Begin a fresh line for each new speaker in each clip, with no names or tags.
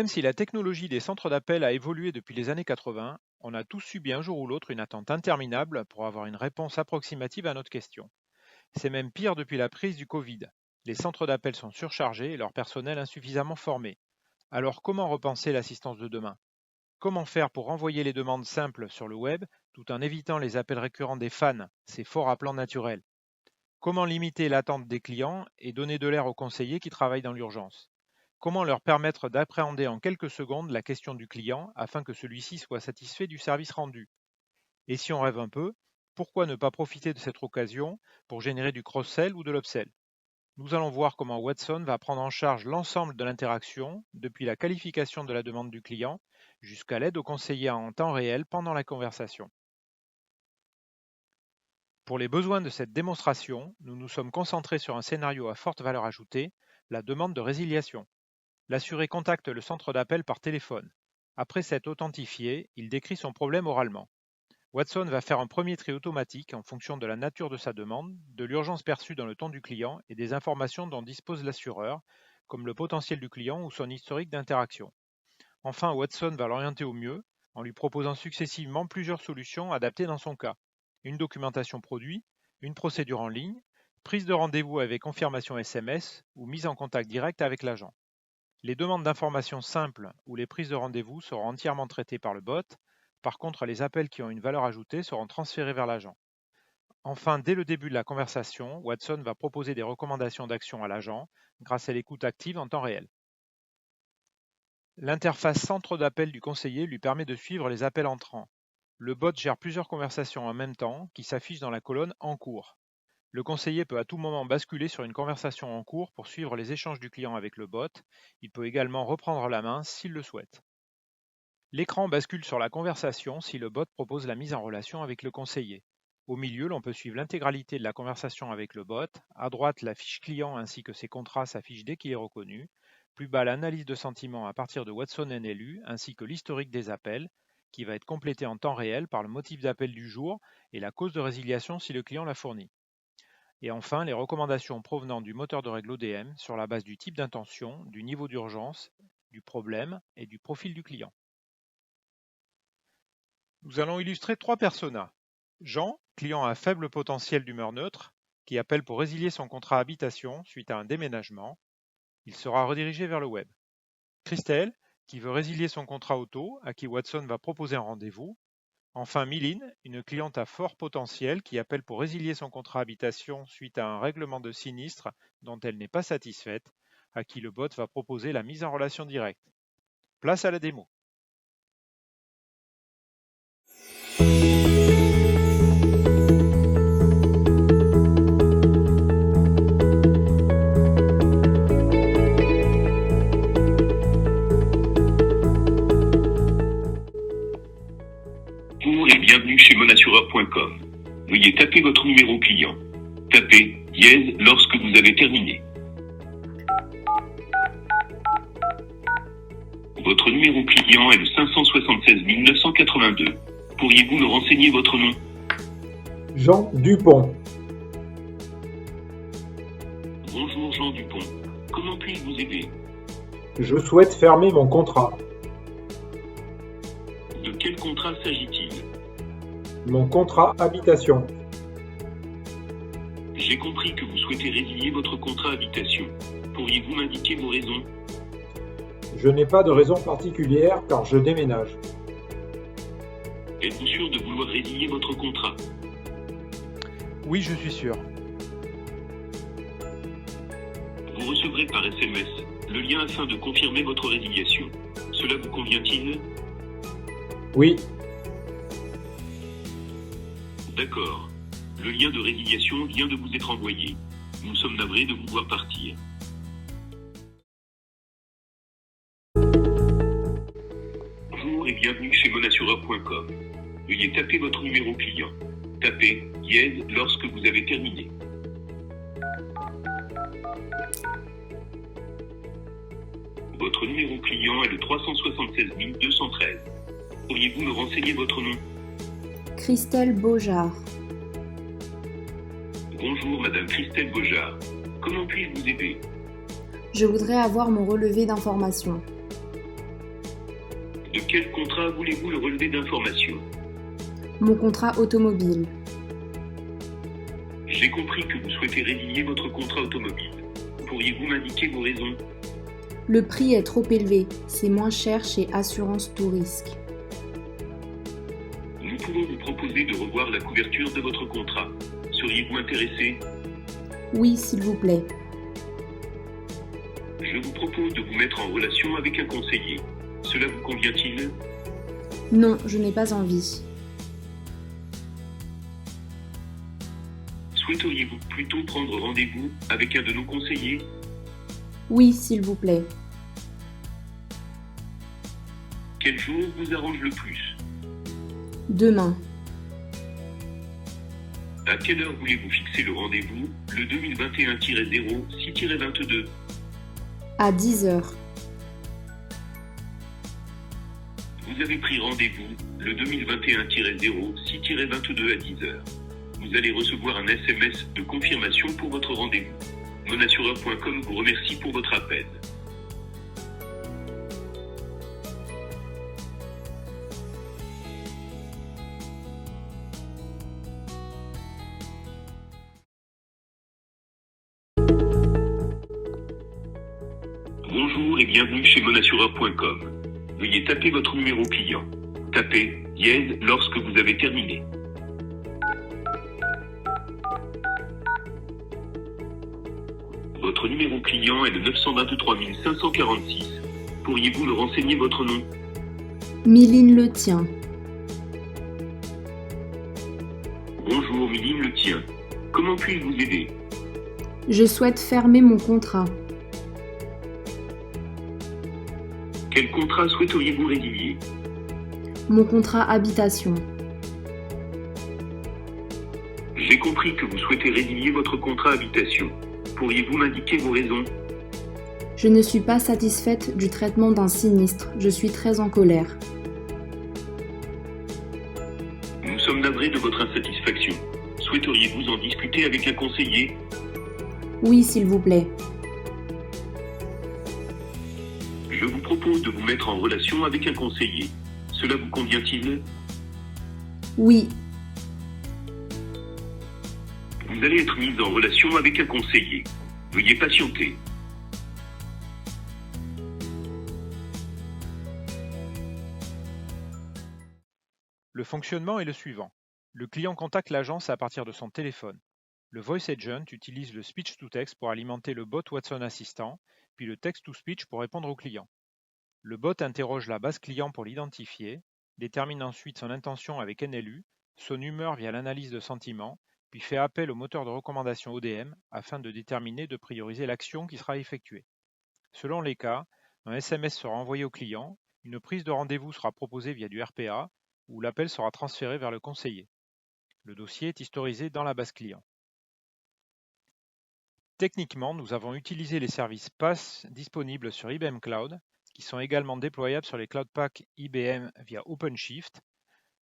Même si la technologie des centres d'appel a évolué depuis les années 80, on a tous subi un jour ou l'autre une attente interminable pour avoir une réponse approximative à notre question. C'est même pire depuis la prise du Covid. Les centres d'appel sont surchargés et leur personnel insuffisamment formé. Alors comment repenser l'assistance de demain? Comment faire pour envoyer les demandes simples sur le web tout en évitant les appels récurrents des fans, ces forts appelants naturels? Comment limiter l'attente des clients et donner de l'air aux conseillers qui travaillent dans l'urgence? Comment leur permettre d'appréhender en quelques secondes la question du client afin que celui-ci soit satisfait du service rendu? Et si on rêve un peu, pourquoi ne pas profiter de cette occasion pour générer du cross-sell ou de l'upsell? Nous allons voir comment Watson va prendre en charge l'ensemble de l'interaction, depuis la qualification de la demande du client jusqu'à l'aide au conseiller en temps réel pendant la conversation. Pour les besoins de cette démonstration, nous nous sommes concentrés sur un scénario à forte valeur ajoutée, la demande de résiliation. L'assuré contacte le centre d'appel par téléphone. Après s'être authentifié, il décrit son problème oralement. Watson va faire un premier tri automatique en fonction de la nature de sa demande, de l'urgence perçue dans le ton du client et des informations dont dispose l'assureur, comme le potentiel du client ou son historique d'interaction. Enfin, Watson va l'orienter au mieux en lui proposant successivement plusieurs solutions adaptées dans son cas. Une documentation produit, une procédure en ligne, prise de rendez-vous avec confirmation SMS ou mise en contact direct avec l'agent. Les demandes d'informations simples ou les prises de rendez-vous seront entièrement traitées par le bot. Par contre, les appels qui ont une valeur ajoutée seront transférés vers l'agent. Enfin, dès le début de la conversation, Watson va proposer des recommandations d'action à l'agent grâce à l'écoute active en temps réel. L'interface centre d'appel du conseiller lui permet de suivre les appels entrants. Le bot gère plusieurs conversations en même temps qui s'affichent dans la colonne En cours. Le conseiller peut à tout moment basculer sur une conversation en cours pour suivre les échanges du client avec le bot. Il peut également reprendre la main s'il le souhaite. L'écran bascule sur la conversation si le bot propose la mise en relation avec le conseiller. Au milieu, l'on peut suivre l'intégralité de la conversation avec le bot. À droite, la fiche client ainsi que ses contrats s'affichent dès qu'il est reconnu. Plus bas, l'analyse de sentiments à partir de Watson NLU ainsi que l'historique des appels, qui va être complété en temps réel par le motif d'appel du jour et la cause de résiliation si le client l'a fourni. Et enfin, les recommandations provenant du moteur de règle ODM sur la base du type d'intention, du niveau d'urgence, du problème et du profil du client. Nous allons illustrer 3 personas. Jean, client à faible potentiel d'humeur neutre, qui appelle pour résilier son contrat habitation suite à un déménagement. Il sera redirigé vers le web. Christelle, qui veut résilier son contrat auto, à qui Watson va proposer un rendez-vous. Enfin, Miline, une cliente à fort potentiel qui appelle pour résilier son contrat habitation suite à un règlement de sinistre dont elle n'est pas satisfaite, à qui le bot va proposer la mise en relation directe. Place à la démo.
Bonjour et bienvenue chez monassureur.com. Veuillez taper votre numéro client. Tapez dièse lorsque vous avez terminé. Votre numéro client est le 576 982. Pourriez-vous me renseigner votre nom?
Jean Dupont.
Bonjour Jean Dupont. Comment puis-je vous aider?
Je souhaite fermer mon contrat.
De quel contrat s'agit-il?
Mon contrat habitation.
J'ai compris que vous souhaitez résilier votre contrat habitation. Pourriez-vous m'indiquer vos raisons?
Je n'ai pas de raison particulière car je déménage.
Êtes-vous sûr de vouloir résilier votre contrat?
Oui, je suis sûr.
Vous recevrez par SMS le lien afin de confirmer votre résiliation. Cela vous convient-il?
Oui,
D'accord. Le lien de résiliation vient de vous être envoyé. Nous sommes navrés de vous voir partir. Bonjour et bienvenue chez monassureur.com. Veuillez taper votre numéro client. Tapez dièse lorsque vous avez terminé. Votre numéro client est le 376 213. Pourriez-vous me renseigner votre nom?
Christelle Beaujard.
Bonjour Madame Christelle Beaujard. Comment puis-je vous aider?
Je voudrais avoir mon relevé d'information.
De quel contrat voulez-vous le relevé d'information?
Mon contrat automobile.
J'ai compris que vous souhaitez résilier votre contrat automobile. Pourriez-vous m'indiquer vos raisons?
Le prix est trop élevé, c'est moins cher chez Assurance Tout Risque.
Nous pouvons vous proposer de revoir la couverture de votre contrat. Seriez-vous intéressé?
Oui, s'il vous plaît.
Je vous propose de vous mettre en relation avec un conseiller. Cela vous convient-il?
Non, je n'ai pas envie.
Souhaiteriez-vous plutôt prendre rendez-vous avec un de nos conseillers?
Oui, s'il vous plaît.
Quel jour vous arrange le plus?
Demain.
À quelle heure voulez-vous fixer le rendez-vous? Le 2021-0 6-22.
À 10 heures.
Vous avez pris rendez-vous le 2021-0 6-22 à 10 heures. Vous allez recevoir un SMS de confirmation pour votre rendez-vous. Monassureur.com vous remercie pour votre appel. Bonjour et bienvenue chez Monassureur.com. Veuillez taper votre numéro client. Tapez dièse lorsque vous avez terminé. Votre numéro client est le 923 546. Pourriez-vous me renseigner votre nom?
Miline Le Tien.
Bonjour Miline Le Tien. Comment puis-je vous aider?
Je souhaite fermer mon contrat.
Quel contrat souhaiteriez-vous résilier?
Mon contrat habitation.
J'ai compris que vous souhaitez résilier votre contrat habitation. Pourriez-vous m'indiquer vos raisons?
Je ne suis pas satisfaite du traitement d'un sinistre. Je suis très en colère.
Nous sommes navrés de votre insatisfaction. Souhaiteriez-vous en discuter avec un conseiller?
Oui, s'il vous plaît.
Je vous propose de vous mettre en relation avec un conseiller. Cela vous convient-il?
Oui.
Vous allez être mis en relation avec un conseiller. Veuillez patienter.
Le fonctionnement est le suivant. Le client contacte l'agence à partir de son téléphone. Le Voice Agent utilise le Speech-to-Text pour alimenter le bot Watson Assistant, puis le Text-to-Speech pour répondre au client. Le bot interroge la base client pour l'identifier, détermine ensuite son intention avec NLU, son humeur via l'analyse de sentiments, puis fait appel au moteur de recommandation ODM afin de déterminer de prioriser l'action qui sera effectuée. Selon les cas, un SMS sera envoyé au client, une prise de rendez-vous sera proposée via du RPA, ou l'appel sera transféré vers le conseiller. Le dossier est historisé dans la base client. Techniquement, nous avons utilisé les services PaaS disponibles sur IBM Cloud, qui sont également déployables sur les Cloud Pak IBM via OpenShift.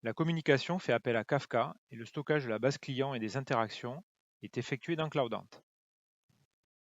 La communication fait appel à Kafka et le stockage de la base client et des interactions est effectué dans Cloudant.